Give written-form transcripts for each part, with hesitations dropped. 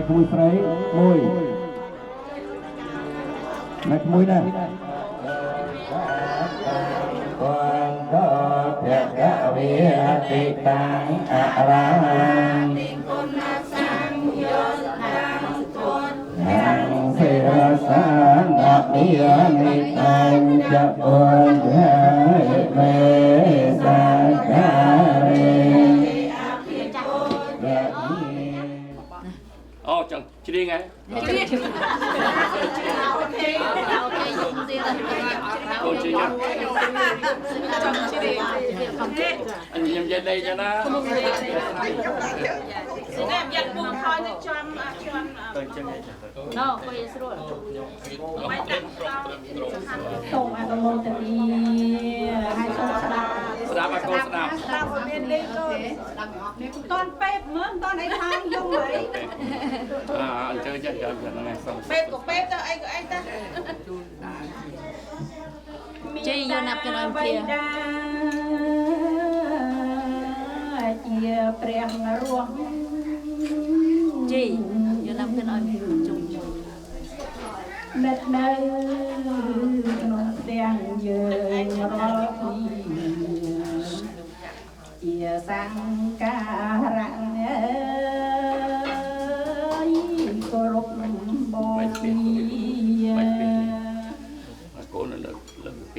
Mùi phấy mùi mạch mùi nè quan có thiệt cả vì tị tăng ra hàng thế san đã đi ni tăng cho ơn về sa ca chẳng chỉ đi ngay cô chị nhá anh nhầm trên đây cho nó Tông ăn mô tê hai số đạp mà cô đạp ở bên đây rồi toàn bếp mướn toàn ấy thang dùng vậy anh chơi này xong bếp của bếp đó anh ta Chị vô nạp cho nó kia chia prem ruộng Chị vô nạp cho nó chung đất nơi non đen dường rót chia sang ca rạng cô rục bồi cô nó lực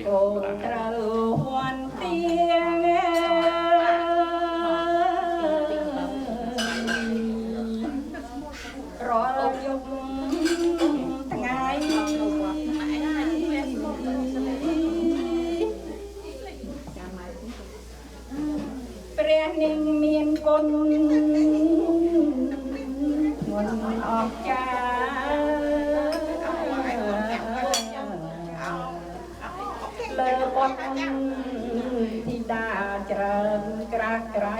cô trâu hoàn tiếng rồi dục ngàyព្រះនាងមានគុណងន់អស្ចារ្យលើបុត្រធីតាច្រើនក្រាស់ក្រៃ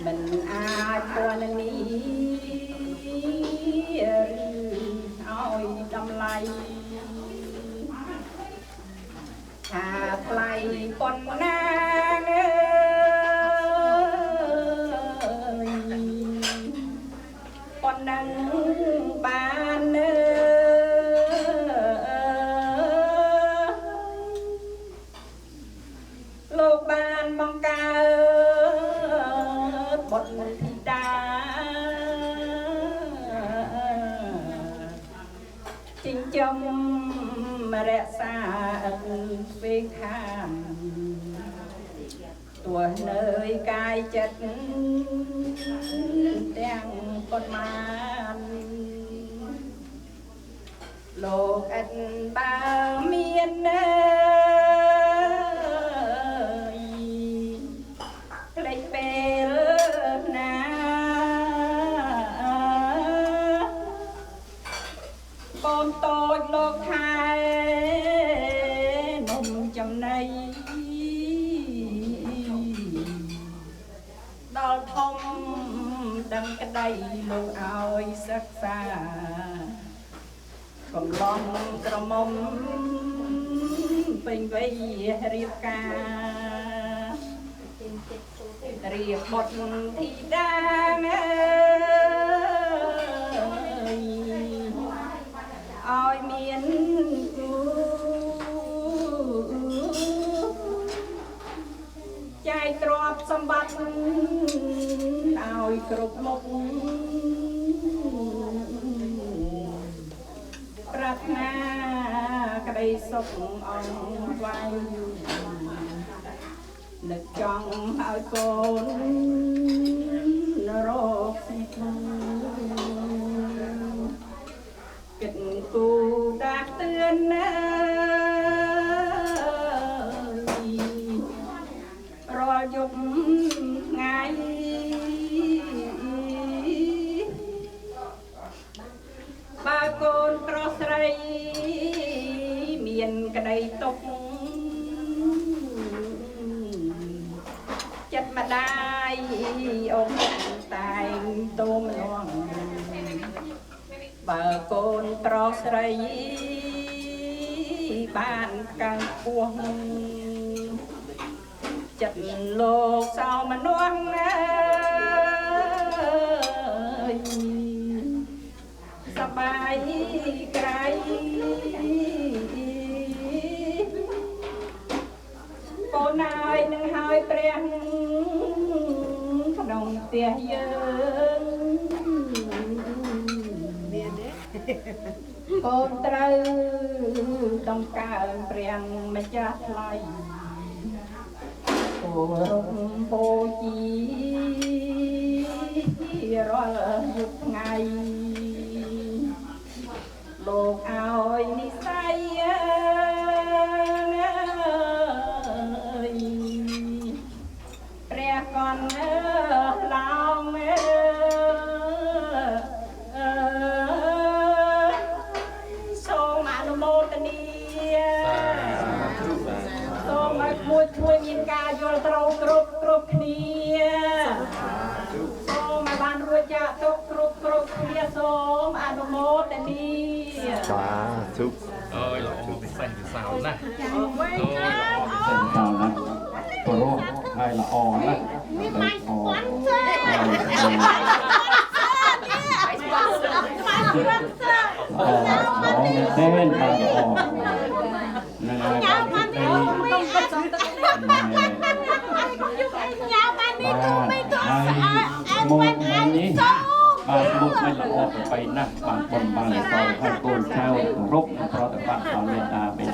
មិនអាចពណ៌នេះឲ្យតម្លៃថាថ្លៃប៉ុណ្ណាប៉ុណ្ណឹងបានលោកបានបង្កើតបុត្រធីតាចិញ្ចឹមរក្សាពេលខាងទោះនៅកាយចិត្តទាំងប៉ុន្មានលោកអិតបើមានផ្លេចពេលណាកូនតូចលោកខែនំចំណៃ ដឹងក្តីលោកឲ្យសិក្សាកំឡងក្រមុំពេញវ័យរៀបការរៀបបុត្រធីតាឲ្យមានគូចែកទ្រព្យសម្បត្តិឲ្យគ្រប់មុខប្រាថ្នាក្តីសុខអង្គវាយនឹកចង់ឲ្យកូនរកស៊ីគូគិតគូដាស់តឿនណារាល់យប់ថ្ងៃបើកូនប្រុសស្រីមានក្តីទុកចិត្តម្ដាយអូនតែងទូមនងបើកូនប្រុសស្រីបានកាំងពោះចិត្តលោកសោមនួងណាសបាយក្រៃកូនហើយនឹងហើយព្រះក្នុងផ្ទះយើងមានទេកូនត្រូវต้องការព្រះម្ចាស់ថ្លៃគោរពបូជារាល់យប់ថ្ងៃលោកឲ្យនិស័យព្រះកនឡងសូមអនុមោទនាសូមឲ្យមួយជួយមានការយល់ត្រូវគ្រប់គ្នាសូមឲ្យបានរួចចាកទុកគ្រប់គ្នាសូមអនុមោទនា ơi là một cái xanh thì sao nè เป็นเจ้านะโปรไทยละออนะเป็นออเต้นทางออกนั่นแหละมุกมันนี้บางมุกไม่ละออกไปนักบางคนบางซอยให้โกนเช้ารบเพราะแต่บ้านเขาเล่นอาเป็น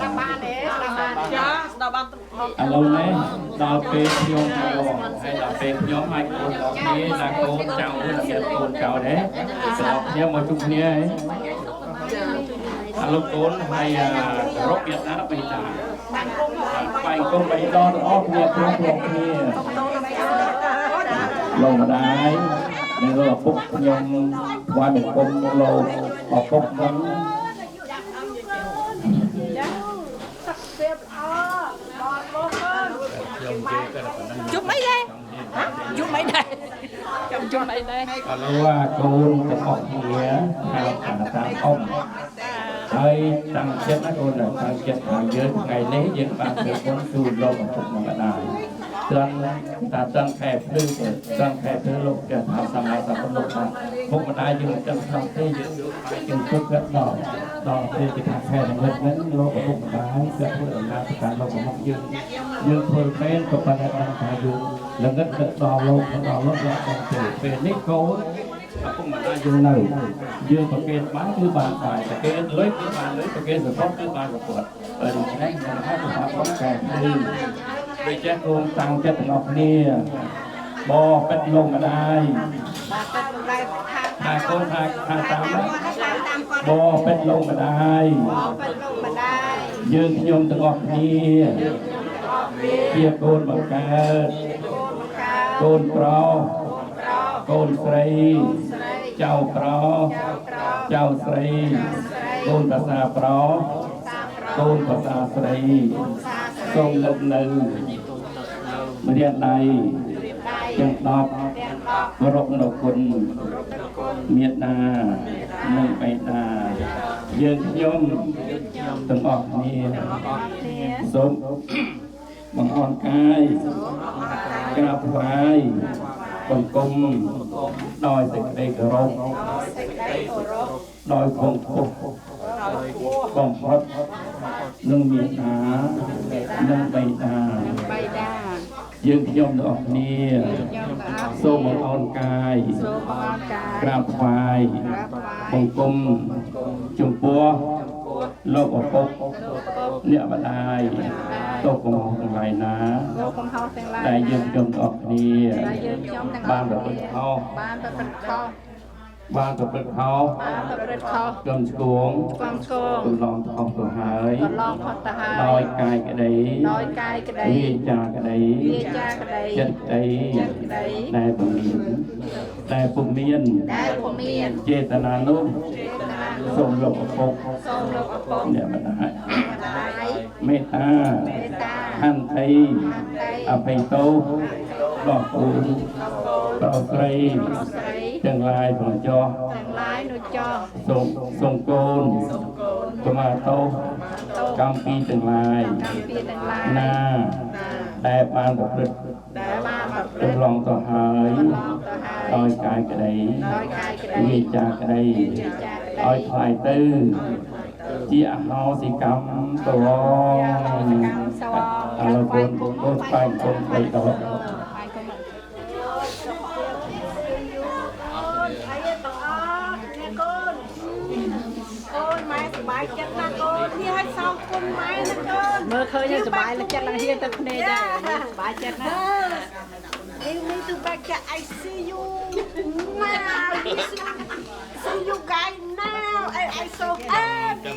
อารมณ์นี้เราเป็นโยมให้เราเป็นโยมให้คนนี้là cô cháu hiện cô cháu đấyเราเนี่ยมาทุกเนี่ยอารมณ์ต้นให้รบเยอะนะไปด่าไปก็ไปดอนออกเนี่ยพร้อมเนี่ยลงมาได้ในรอบปุ๊บยมวายเป็นกลมโลออกปุ๊บนั้นchụp mấy đây chụp mấy đây chụp mấy đây รู้ว่ากูจะออกเหี้ยทางตามองហើយតាំងចិត្តណាអូនតាំងចិត្តថាយើងថ្ងៃនេះយើងបានធ្វើបុណ្យទូលលោកឪពុកម្ដាយត្រង់តាត្រង់ខែភ្លឺត្រង់ខែភ្លឺលោកจะថាសម្រាប់សម្ពុទ្ធថាពុកម្ដាយយើងចង់ស្ដាប់ទេយើងទុកដល់ពេលគេថាខែនិមិត្តហ្នឹងលោកឪពុកម្ដាយគឺធ្វើដំណើរទៅតាមលោករបស់យើងធ្វើមែនក៏ប៉ុន្តែដឹងថាយើងល្ងឹតដល់លោកយកទៅពេលនេះកូនឪពុកម្ដាយយើងនៅយើងប្រកេនបានគឺបានបាយប្រកេនលុយគឺបានលុយប្រកេនសពគឺបានសពដូច្នេះខ្ញុំថាសម្រាប់បងកែនេះដូចចេះគោលតាំងចិត្តទាំងអស់គ្នាបបិទ្ធលោកម្ដាយថាកូនថាតាមបបិទ្ធលោកម្ដាយយើងខ្ញុំទាំងអស់គ្នាជាកូនបង្កើតកូនប្រុសកូនស្រីចៅប្រុសចៅស្រីកូនប្រសាប្រុសកូនប្រសាស្រីសូមលើកនៅម្រាមដៃទាំង10 គោរពនៅគុណមេត្តានិងបិតាយើងខ្ញុំទាំងអស់គ្នាសូមបង្អន់កាយក្រាបថ្វាយបង្គំដោយសេចក្តីគោរពដោយគង់ខ្ពស់បំផុតនឹងមេត្តានិងបិតាយើងខ្ញុំទាំងអស់គ្នាសូមបង្អន់កាយក្រាបថ្វាយបង្គំចំពោះលោកឪពុកអ្នកម្ដាយតោកំហុសទាំងឡាយណាតែយើងខ្ញុំទាំងអស់គ្នាបានប្រព្រឹត្តខុសបានប្រព្រឹត្តខុសគំឆ្គងកន្លងខុសទៅហើយដោយកាយក្តីវាចាក្តីចិត្តក្តីដែលពុំមានចេតនានោះសូមលោកឪពុកអ្នកម្ដាយមេត្តាខន្តីអភ័យទោសដល់គូដល់ស្រីទាំងឡាយផងចោះសូមកូនកម្មាទោសកម្មពីទាំងឡាយណាដែលបានប្រព្រឹត្តកន្លងទៅហើយដោយកាយក្តីវាចាក្តីឲ្យថ្លៃទៅជាអហោសិកម្មទៅអរគុណគុណបែងគុណទៅដល់មើលឃើញសบายចិត្តឡើងហ៊ានទៅគ្នាដែរសบายចិត្តណាYou need to back the I see you now. See you guys now. I so happy.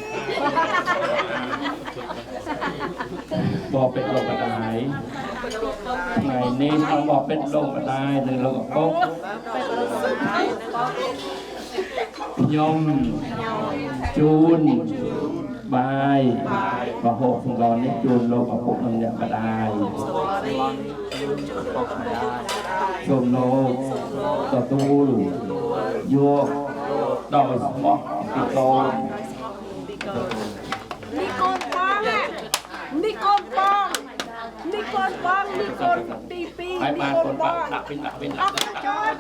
បបពេញលោកម្ដាយថ្ងៃនេះខ្ញុំបបពេញលោកម្ដាយនិងលោកឪពុកខ្ញុំជូនបាយបហូបសង្កលនេះជូនលោកឪពុកនិងអ្នកម្ដាយសូមលោកទទួលយកដោយស្មោះពីកូននេះកូនបងនេះកូនបងនេះកូនបងនេះកូនទី2ហើយបានកូនបាក់ដាក់វិញចោល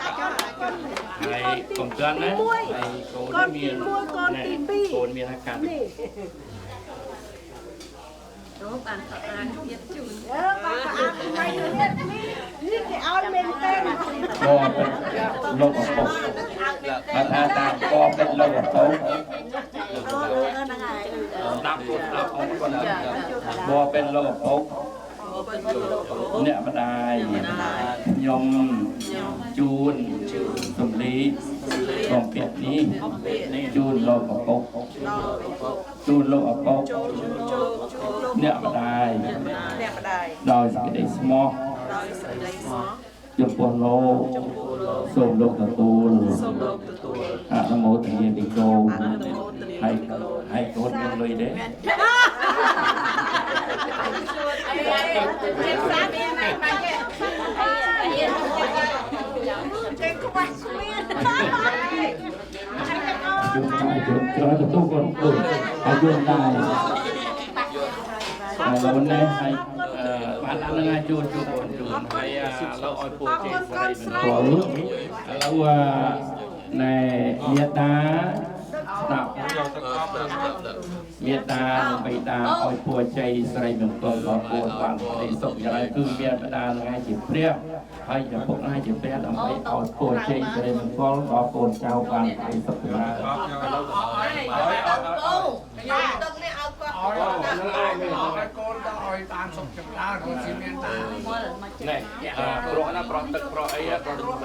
ហើយកុំកើនណាហើយកូនមានកូនទី2កូនមានអាការនេះចូលបានប្រអានទៀតជូនបានប្រអានថ្ងៃនេះគេឲ្យមែនទេបបលោកឪពុកបានថាតាមបបពេញលោកឪពុកហ្នឹងហើយដាក់អងគាត់បបពេញលោកឪពុកអ្នកម្ដាយខ្ញុំជូនសំលីបំពេញនេះជូនលោកឪពុកជូនលោកឪពុកអ្នកម្ដាយដោយសេចក្តីស្មោះចំពោះលោកសូមលោកទទួលអនុមោទនាពីកូនហើយកូនមានលុយទេជួយទទួលកូនហើយយល់ដែរហើយលោកនេះហើយបានឡើងឲ្យជួនហើយលោកឲ្យពូជេស្រីឥឡូវណែមេត្តាស្ដាប់មេត្តានិងបិតាឲ្យពូជ័យស្រីមង្គលដល់ពូបានសេចក្តីសុខយ៉ាងគឺមានបដាថ្ងៃជាព្រះហើយឪពុកណាជាព្រះដើម្បីឲ្យពូជ័យស្រីមង្គលដល់កូនចៅបានសេចក្តីសុខចម្រើនទឹកនេះឲ្យគាត់ឲ្យកូនទៅឲ្យបានសុខចម្រើនគាត់ជាមានតាណែប្រកណាប្រកទឹកប្រកអីប្រកទឹក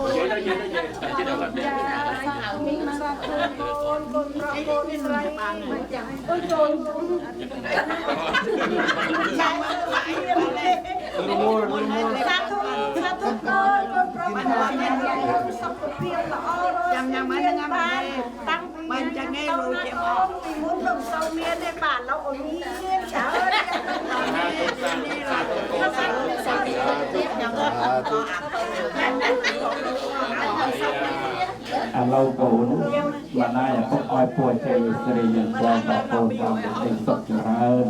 និយាយទៅជិះដល់គាត់មានសាប់កូនប្រកកូនស្រីបានមិនចឹងអូយកូនចាស់សាធុកូនប្រកសុខភាពល្អចាំញ៉ាំហើយញ៉ាំហើយតាំងពីមិនចឹងឯងលុយជាមកពីមុនលោកសូវមានទេបាទលោកអូនមានច្រើន អាឡូកូនបានណាយពុកឲ្យពួយជ័យស្រីមានបងប្អូនតាមតែសុខចម្រើន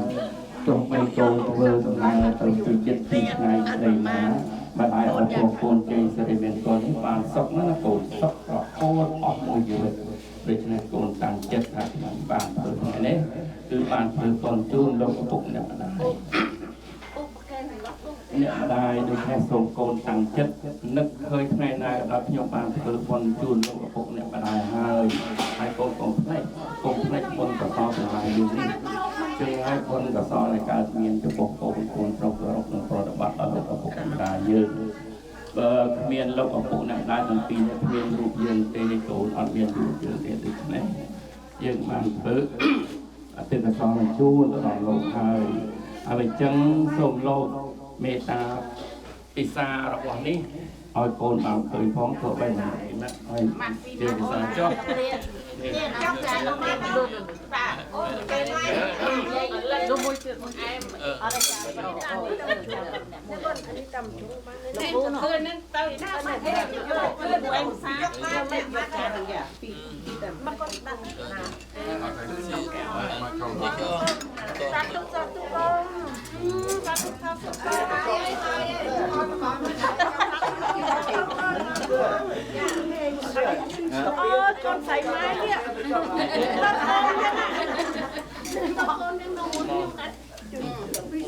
ទោះបីកូនធ្វើដំណើរទៅជាចិត្តទីថ្ងៃស្ដីណាបានឲ្យអរគុណកូនជ័យស្រីមានកូនបានសុខណាកូនសុខរហូតអស់មួយជីវិតដូច្នេះកូនតាំងចិត្តថាខ្ញុំបានធ្វើថ្ងៃនេះគឺបានធ្វើកូនជូនលោកឪពុកម្នាក់ម្ដាយអ្នកម្ដាយដូចថាសូមកូនតាំងចិត្តនឹកឃើញថ្ងៃណាដល់ខ្ញុំបានធ្វើបុណ្យជូនលោកឪពុកម្នាក់ម្ដាយហើយកូនកូនផ្នែកបុណ្យកសលទាំងឡាយនេះជឿឲ្យបុណ្យកសលនៃកើតមានចំពោះកូនប្រុសរកនិងប្រតិបត្តិដល់លោកឪពុកម្ដាយយើងបើគ្មានលោកឪពុកម្ដាយទាំងពីរនេះគ្មានរូបយើងទេកូនអត់មានរូបយើងទេដូច្នេះយើងបានធ្វើអតិថិកសលជូនដល់លោកហើយហើយអញ្ចឹងសូមលោកមេត្តាពិសារបស់នេះឲ្យកូនបានឃើញផងធ្វើបែបណាណាហើយជាពិសាចុះចាំតែលោកមកលោកតាអូគេមកលោកមួយទៀតមកអែមអត់ចាប្រហែលនេះចាំជួបានលោកពូឃើញនឹងទៅណាមកហេតុយកឃើញអែមសាយកមកមកចាទៅយ៉ាពីតែមកគាត់ដឹងណាសាទុកសាទុកសាទុកសាទុកអូកូនใส่ไม้เนี่ย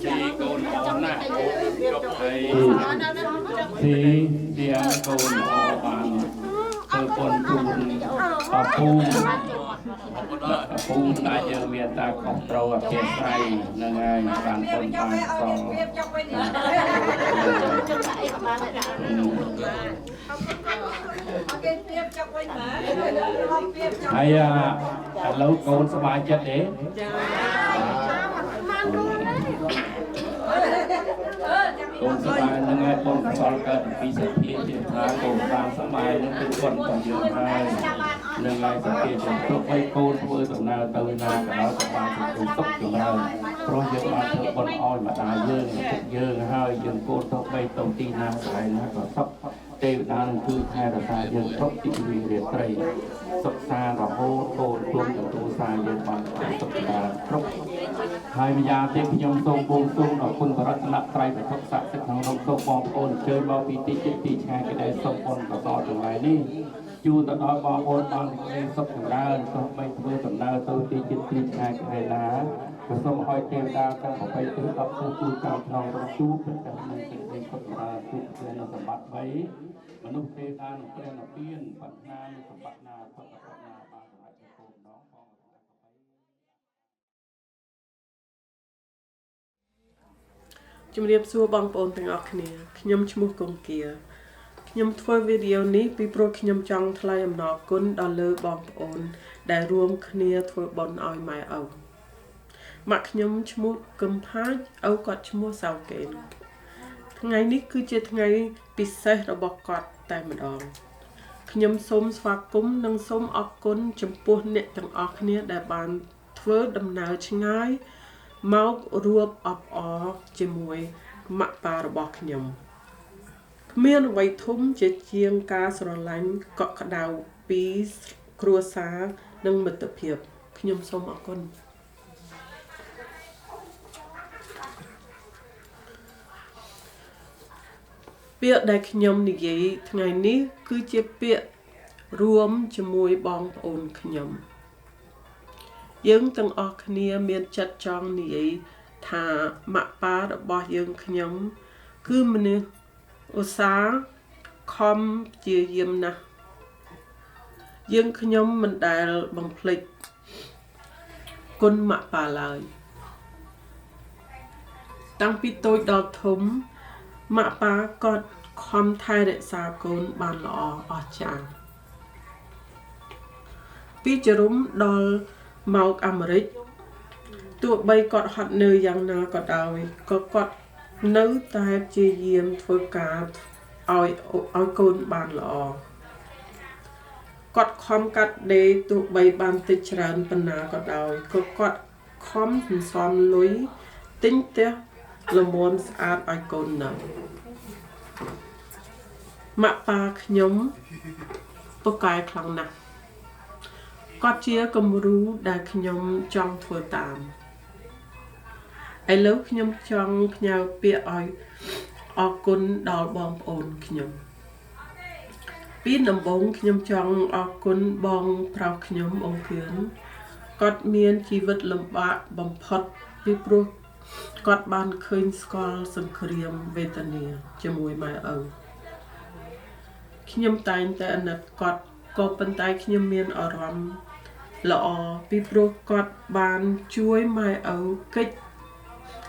ទីកូនអរណាស់ចុកហើយទីdiaកូនអរបានធ្វើបុណ្យជូនអពូដែលយើងមានតាខុសត្រូវអធិស្ឋាននឹងហើយបានបុណ្យបានសងហើយឥឡូវកូនសប្បាយចិត្តទេកូនសប្បាយនឹងហើយបុណ្យកុសលកើតពីសទ្ធាជាថាកូនបានសប្បាយនឹងគឺបុណ្យរបស់យើងហើយនឹងហើយសទ្ធាជាទុកឲ្យកូនធ្វើដំណើរទៅណាក៏ដោយសប្បាយជាសុខចម្រើនព្រោះយើងបានធ្វើបុណ្យឲ្យម្ដាយយើងហើយយើងកូនទៅបីទៅទីណាកន្លែងណាក៏សុខទេវតានឹងគឺថែរក្សាយើងគ្រប់ទីវិរិយត្រីសុខសារហូតកូនទុំទទួលសារយើងបានសុខបានគ្រប់ហើយម្យ៉ាងទៀតខ្ញុំសូមបួងសួងដល់គុណបរតនត្រ័យប្រសពស័ក្តិសិទ្ធិក្នុងនោះសូមបងប្អូនអញ្ជើញមកពីទីជិតទីឆ្ងាយក៏ដែលសូមបុណ្យកុសលទាំងឡាយនេះជូនទៅដល់បងប្អូនបានសេចក្តីសុខចម្រើនសូមបីធ្វើដំណើរទៅទីជិតទីឆ្ងាយក៏ដែលណាក៏សូមឲ្យទេវតាទាំង8ទិស10ទិសជួយតាមក្នុងរកជួបទាំងនឹងសេចក្តីសុខចម្រើនជួបព្រះនៅសម្បត្តិ3មនុស្សទេវតានិងព្រះនិព្វានប្រាថ្នានឹងសម្បត្តិណាផុតផុតណាបានសម្រេចទៅគោលម្ដងផងជំរាបសួរបងប្អូនទាំងអស់គ្នាខ្ញុំឈ្មោះកុងគាខ្ញុំធ្វើវីដេអូនេះពីព្រោះខ្ញុំចង់ថ្លែងអំណរគុណដល់លើបងប្អូនដែលរួមគ្នាធ្វើបុណ្យឲ្យម៉ែឪម៉ាក់ខ្ញុំឈ្មោះកឹមផាចឪគាត់ឈ្មោះសៅកេនថ្ងៃនេះគឺជាថ្ងៃពិសេសរបស់គាត់តែម្ដងខ្ញុំសូមស្វាគមន៍និងសូមអរគុណចំពោះអ្នកទាំងអស់គ្នាដែលបានធ្វើដំណើរឆ្ងាយមករួបអបអរជាមួយម៉ាក់ប៉ារបស់ខ្ញុំគ្មានអ្វីធំជាជាងការស្រឡាញ់កក់ក្ដៅពីគ្រួសារនិងមិត្តភាពខ្ញុំសូមអរគុណពាក្យដែលខ្ញុំនិយាយថ្ងៃនេះគឺជាពាក្យរួមជាមួយបងប្អូនខ្ញុំយើងទាំងអស់គ្នាមានចិត្តចង់និយាយថាម៉ាក់ប៉ារបស់យើងខ្ញុំគឺមនុស្សឧស្សាហ៍ខំព្យាយាមណាស់យើងខ្ញុំមិនដែលបំភ្លេចគុណម៉ាក់ប៉ាឡើយតាំងពីតូចដល់ធំម៉ាក់ប៉ាគាត់ខំថែរក្សាកូនបានល្អអស្ចារ្យពីចរុំដល់មកអាមេរិកទោះបីគាត់ហត់នឿយយ៉ាងណាក៏ដោយក៏គាត់នៅតែព្យាយាមធ្វើការឲ្យកូនបានល្អគាត់ខំកាត់ដេរទោះបីបានតិចច្រើនប៉ុណ្ណាក៏ដោយក៏គាត់ខំសន្សំលុយទិញផ្ទះល្មមស្អាតឲ្យកូននៅម៉ាក់ប៉ាខ្ញុំ ពូកែខ្លាំងណាស់គាត់ជាគំរូដែលខ្ញុំចង់ធ្វើតាមឥឡូវខ្ញុំចង់ផ្ញើពាក្យឲ្យអរគុណដល់បងប្អូនខ្ញុំពីដំបូងខ្ញុំចង់អរគុណបងប្រុសខ្ញុំអង្គខឿនគាត់មានជីវិតលំបាកបំផុតពីព្រោះគាត់បានឃើញស្គាល់សង្គ្រាមវេទនាជាមួយម៉ែឪខ្ញុំតែងតែអាណិតគាត់ក៏ប៉ុន្តែខ្ញុំមានអារម្មណ៍ល្អពីព្រោះគាត់បានជួយម៉ែឪកិច្ច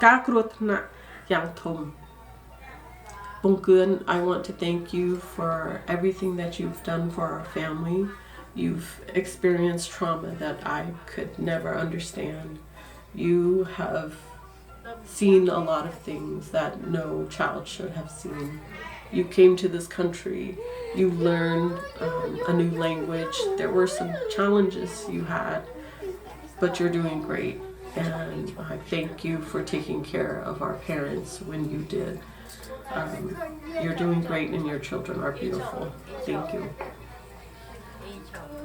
ការគ្រោះថ្នាក់យ៉ាងធំពងគឿន I want to thank you for everything that you've done for our family. You've experienced trauma that I could never understand. You have seen a lot of things that no child should have seen. You came to this country, you learned a new language. There were some challenges you had, but you're doing great. And I thank you for taking care of our parents when you did. You're doing great and your children are beautiful. Thank you.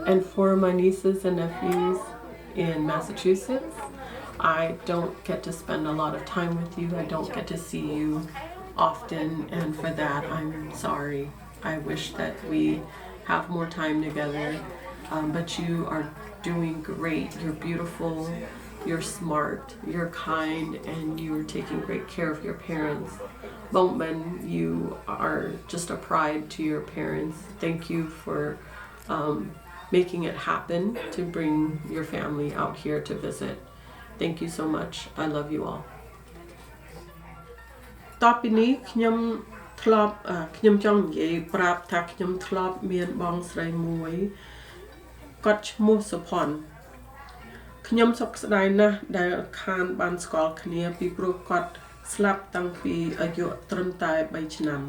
And for my nieces and nephews in Massachusetts, I don't get to spend a lot of time with you. I don't get to see you often, and for that I'm sorry. I wish that we have more time together, but you are doing great. You're beautiful, you're smart, you're kind, and you're taking great care of your parents. Bongman, you are just a pride to your parents. Thank you for making it happen to bring your family out here to visit. Thank you so much. I love you all. តបពីនេះខ្ញុំធ្លាប់ខ្ញុំចង់និយាយប្រាប់ថាខ្ញុំធ្លាប់មានបងស្រីមួយគាត់ឈ្មោះសុផាន់ខ្ញុំសោកស្ដាយណាស់ដែលខានបានស្គាល់គ្នាពីព្រោះគាត់ស្លាប់តាំងពីអាយុត្រឹមតែ3ឆ្នាំ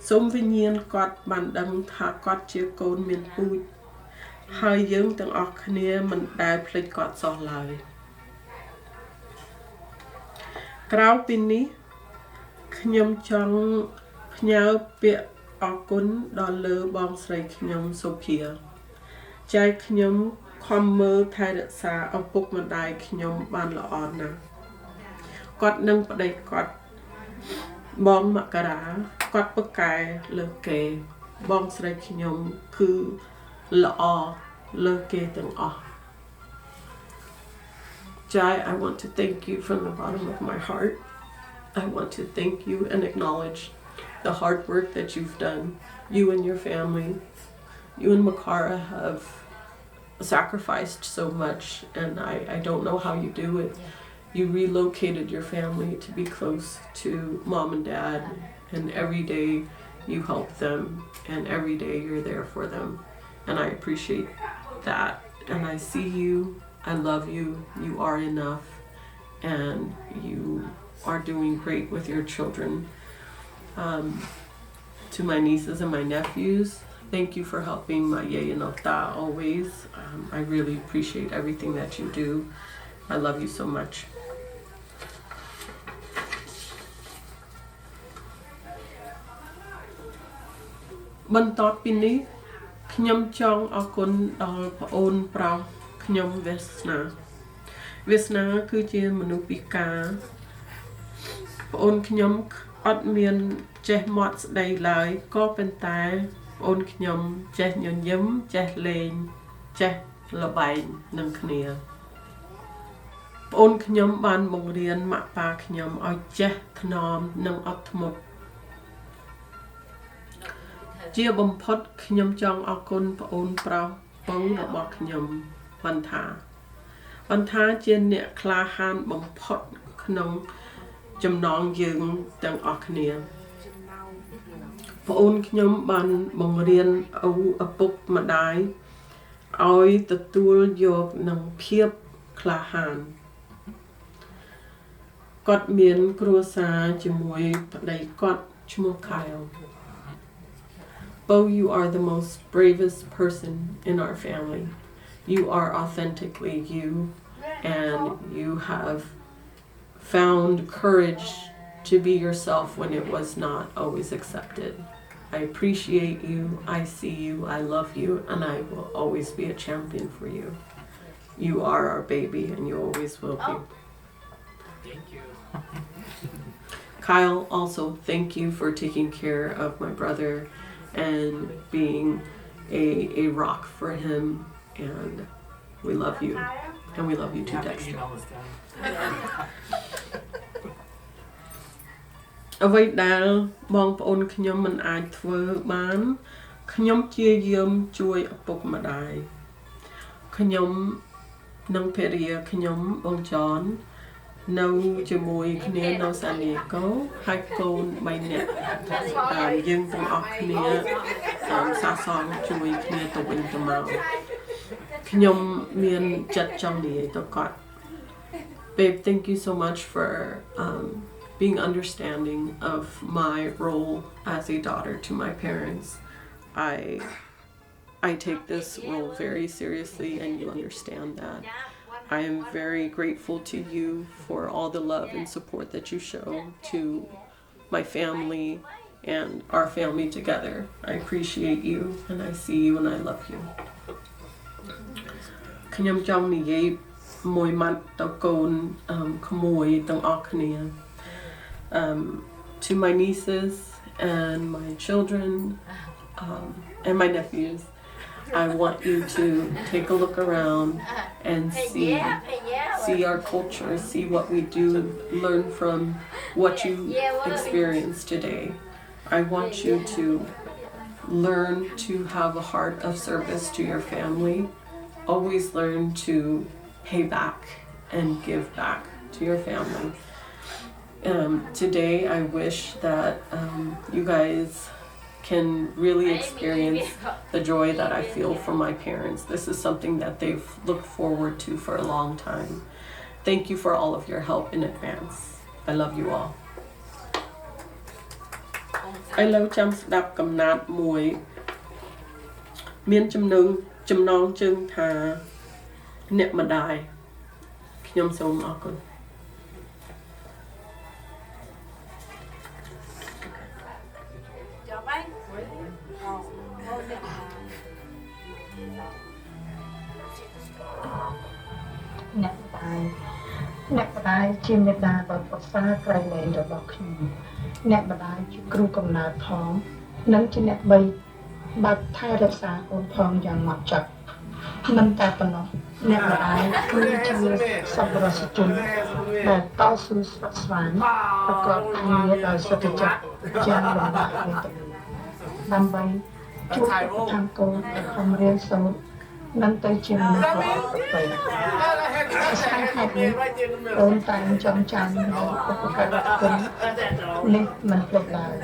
សូមវិញ្ញាណគាត់បានដឹងថាគាត់ជាកូនមានពូជហើយយើងទាំងអស់គ្នាមិនដែលភ្លេចគាត់សោះឡើយក្រៅពីនេះខ្ញុំចង់ផ្ញើពាក្យអរគុណដល់លើបងស្រីខ្ញុំសូភាចែកខ្ញុំខំមើលថែរក្សាឪពុកម្ដាយខ្ញុំបានល្អណាស់គាត់នឹងប្តីគាត់បងមករាគាត់ប្រកែលើគេបងស្រីខ្ញុំគឺល្អលើគេទាំងអស់ Jai, I want to thank you from the bottom of my heart. I want to thank you and acknowledge the hard work that you've done. You and your family, you and Makara have sacrificed so much, and I don't know how you do it. You relocated your family to be close to mom and dad, and every day you help them, and every day you're there for them. And I appreciate that, and I see you, I love you, you are enough, and you are doing great with your children. To my nieces and my nephews, thank you for helping my Yaya Nokta always. I really appreciate everything that you do. I love you so much. Bantot pini, ខ្ញុំចង់អរគុណដល់ប្អូនប្រុសខ្ញុំវាសនាវាសនាគឺជាមនុស្សពិការប្អូនខ្ញុំអត់មានចេះមាត់ស្ដីឡើយក៏ប៉ុន្តែប្អូនខ្ញុំចេះញញឹមចេះលេងចេះល្បែងនឹងគ្នាប្អូនខ្ញុំបានបង្រៀនម៉ាក់ប៉ាខ្ញុំឲ្យចេះថ្នមនិងអត់ធ្មត់ជាបំផុតខ្ញុំចង់អរគុណប្អូនប្រុសពៅរបស់ខ្ញុំបន្តាជាអ្នកក្លាហានបំផុតក្នុងចំណងយើងទាំងអស់គ្នាប្អូនខ្ញុំបានបង្រៀនឪពុកម្ដាយឲ្យទទួលយកនឹងភាពក្លាហានគាត់មានគ្រួសារជាមួយប្តីគាត់ឈ្មោះ Kyle Bo, you are the most bravest person in our family. You are authentically you, and you have found courage to be yourself when it was not always accepted. I appreciate you, I see you, I love you, and I will always be a champion for you. You are our baby, and you always will be. Thank you. Kyle, also thank you for taking care of my brother and being a rock for him, and we love you. And we love you too, Dexter. អ្វីដែលបងប្អូនខ្ញុំមិនអាចធ្វើបានខ្ញុំព្យាយាមជួយឪពុកម្ដាយខ្ញុំនិងភរិយាខ្ញុំបងចននៅជាមួយគ្នានៅសាឌីកូហើយកូន3នាក់យើងទាំងអស់គ្នាសាសងជួយគ្នាទៅវិញទៅមកខ្ញុំមានចិត្តចង់និយាយទៅគាត់ Babe, thank you so much for being understanding of my role as a daughter to my parents. I take this role very seriously, and you understand that. I am very grateful to you for all the love and support that you show to my family and our family together. I appreciate you, and I see you, and I love you. ខ្ញុំចង់និយាយមួយម៉ាត់ទៅកូនក្មួយទាំងអស់គ្នា to my nieces and my children and my nephews, I want you to take a look around and see our culture, see what we do, learn from what you experienced today. I want you to learn to have a heart of service to your family. Always learn to pay back and give back to your family. Today, I wish that you guys can really experience the joy that I feel from my parents. This is something that they've looked forward to for a long time. Thank you for all of your help in advance. I love you all. ឥឡូវចាំស្ដាប់កំណាព្យមួយមានចំណងជើងថាអ្នកម្ដាយខ្ញុំសូមអរគុណ អ្នកម្ដាយជាមេដាដ៏ប្រសើរក្រៃលែងរបស់ខ្ញុំអ្នកម្ដាយជាគ្រូកំណើតផងនិងជាអ្នកបីបាត់ថែរក្សាកូនផងយ៉ាងម៉ត់ចត់មិនតែប៉ុណ្ណោះអ្នកម្ដាយគឺជាសប្បុរសជនដែលតស៊ូស្វិតស្វាញប្រកបការងារដោយសុទ្ធចិត្តយ៉ាងលំបាកវេទនាដើម្បីជួយថែកូនឲ្យខំរៀនសូត្រនិងទៅជាមនុស្សល្អប្រពៃស្ថានភាពនេះអូនតែងចងចាំនូវឧបការៈគុណនេះមិនភ្លេចឡើយ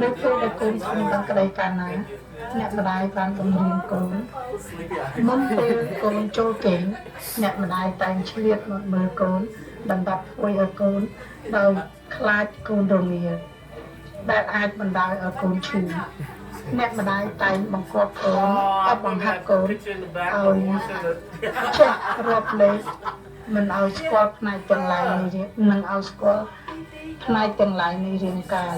នៅពេលដែលកូនស្គាល់ដឹងក្តីកាលណាអ្នកម្ដាយបានបង្រៀនកូនមុនពេលកូនចូលគេងអ្នកម្ដាយតែងឆ្លៀតមកមើលកូនដើម្បីធ្វើឲ្យកូនដោយខ្លាចកូនរងាដែលអាចបណ្ដាលឲ្យកូនឈឺអ្នកម្ដាយតែងបង្គាប់កូនឲ្យបង្ហាត់កូនឲ្យចេះរាប់លេខមិនឲ្យស្គាល់ផ្នែកទាំងឡាយនៃរាងនិងឲ្យស្គាល់ផ្នែកទាំងឡាយនៃរាងកាយ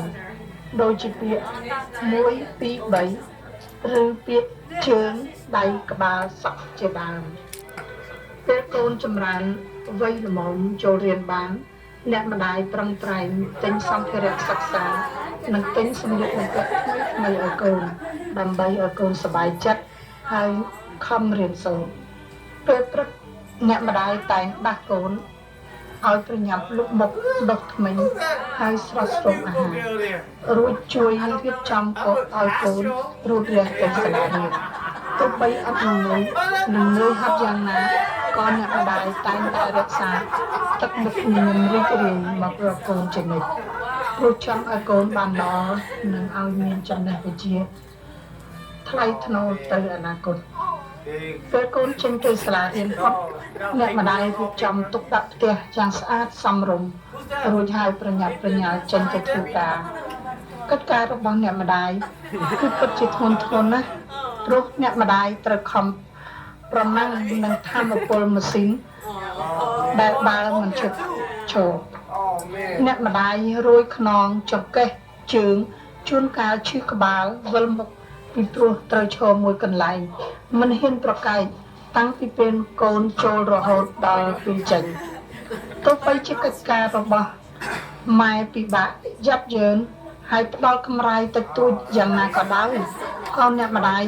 ដូចជាពាក្យ1 2 3ឬពាក្យជើងដៃក្បាលសក់ជាដើមពេលកូនចម្រើនវ័យល្មមចូលរៀនបានអ្នកម្ដាយប្រឹងប្រែងទិញសម្ភារៈសិក្សានិងទិញសម្លៀកបំពាក់ថ្មីៗឲ្យកូនដើម្បីឲ្យកូនសប្បាយចិត្តហើយខំរៀនសូត្រពេលព្រឹកអ្នកម្ដាយតែងដាស់កូនឲ្យប្រញាប់លុបមុខដុសធ្មេញហើយស្រស់ស្រូបអាហាររួចជួយរៀបចំកូនឲ្យកូនរួចរាងទៅសាលារៀនទោះបីអត់នឹងនឿយហត់យ៉ាងណាក៏អ្នកម្ដាយតែងតែរក្សាទឹកមុខញញឹមរីករាយមករកកូនជានិច្ចព្រោះចង់ឲ្យកូនបានល្អនិងឲ្យមានចំណេះវិជ្ជាថ្លៃថ្នូរទៅអនាគតពេលកូនចេញទៅសាលារៀនផុតអ្នកម្ដាយរៀបចំទុកដាក់ផ្ទះយ៉ាងស្អាតសមរម្យរួចហើយប្រញាប់ប្រញាល់ចេញទៅធ្វើការកិច្ចការរបស់អ្នកម្ដាយគឺពិតជាធ្ងន់ធ្ងរណាស់ព្រោះអ្នកម្ដាយត្រូវខំប្រមាំងនឹងធម្មពលម៉ាស៊ីនដែលបើមិនឈប់ឈរ អ្នកម្ដាយរួយខ្នងចង្កេះជើងជួនកាលឈឺក្បាលវិលមុខពីព្រោះត្រូវឈរមួយកន្លែងមិនហ៊ានប្រកែកតាំងពីពេលកូនចូលរហូតដល់ពេលចេញទោះបីជាកិច្ចការរបស់ម៉ែពិបាកយ៉ាប់យ៉ឺនហើយផ្ដល់កម្រៃតិចតួចយ៉ាងណាក៏ដោយក៏អ្នកម្ដាយ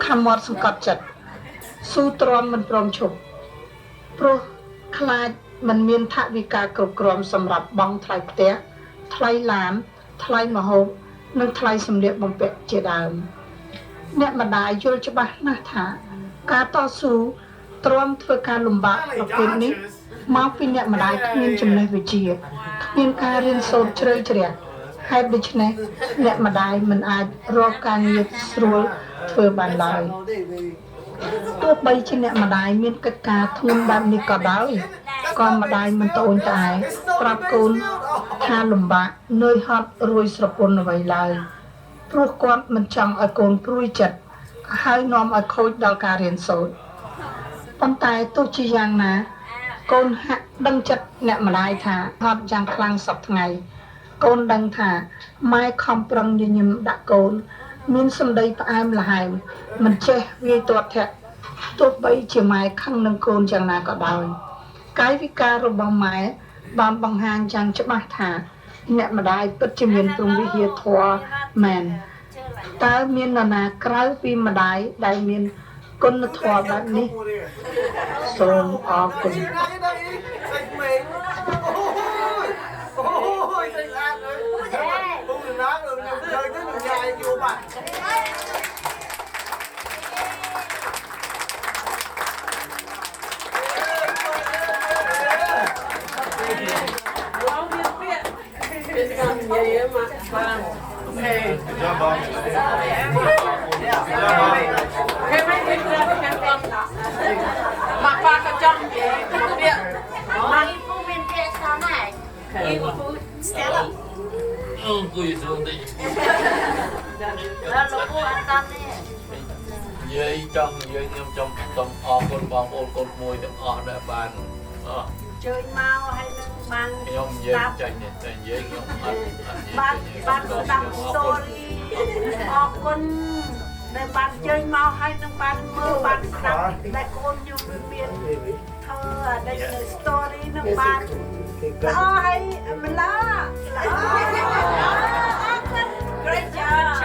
ខំមាត់សង្កត់ចិត្តស៊ូទ្រាំមិនព្រមឈប់ព្រោះខ្លាចមិនមានថវិកាគ្រប់គ្រាន់សម្រាប់បង់ថ្លៃផ្ទះថ្លៃឡានថ្លៃម្ហូបនិងថ្លៃសម្លៀកបំពាក់ជាដើមអ្នកម្ដាយយល់ច្បាស់ណាស់ថាការតស៊ូទ្រាំធ្វើការលំបាកប្រភេទនេះមកពីអ្នកម្ដាយគ្មានចំណេះវិជ្ជាគ្មានការរៀនសូត្រជ្រៅជ្រះហេតុដូច្នេះអ្នកម្ដាយមិនអាចរកការងារស្រួលធ្វើបានឡើយទោះបីជាអ្នកម្ដាយមានកិច្ចការធ្ងន់បែបនេះក៏ដោយក៏ម្ដាយមិនត្អូញត្អែប្រាប់កូនថាលំបាកនឿយហត់រួយស្រពន់អ្វីឡើយព្រោះគាត់មិនចង់ឲ្យកូនព្រួយចិត្តហើយនាំឲ្យខូចដល់ការរៀនសូត្រប៉ុន្តែទោះជាយ៉ាងណាកូនហាក់ដឹងចិត្តអ្នកម្ដាយថាហត់យ៉ាងខ្លាំងសប្តាហ៍ថ្ងៃកូនដឹងថាម៉ែខំប្រឹងញញឹមដាក់កូនមានសម្ដីផ្អែមល្ហែមមិនចេះវាយទាត់ធាក់ទោះបីជាម៉ែខឹងនឹងកូនយ៉ាងណាក៏ដោយកាយវិការរបស់ម៉ែបានបង្ហាញយ៉ាងច្បាស់ថាអ្នកម្ដាយពិតជាមានព្រំវិហារធម៌មែនតើមាននរណាក្រៅពីម្ដាយដែលមានគុណធម៌បែបនេះសូមអរគុណ Vậy trong vậy nhưng trong con con con môi trong đã bàn chơi mau hay là mang không dễ chạy dễ không ban đăng story con để bạn chơi mau hay là bạn mơ bạn đăng để con nhiều miền thơ đây là story nó bạn hay mình lá great job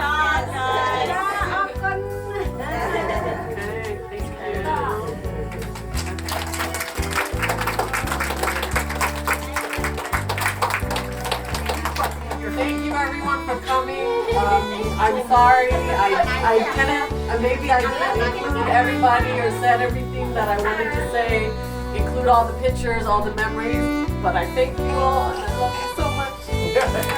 Thank you everyone for coming. I'm sorry I didn't, maybe I didn't include everybody or said everything that I wanted to say, include all the pictures, all the memories, but I thank you all and I love you so much.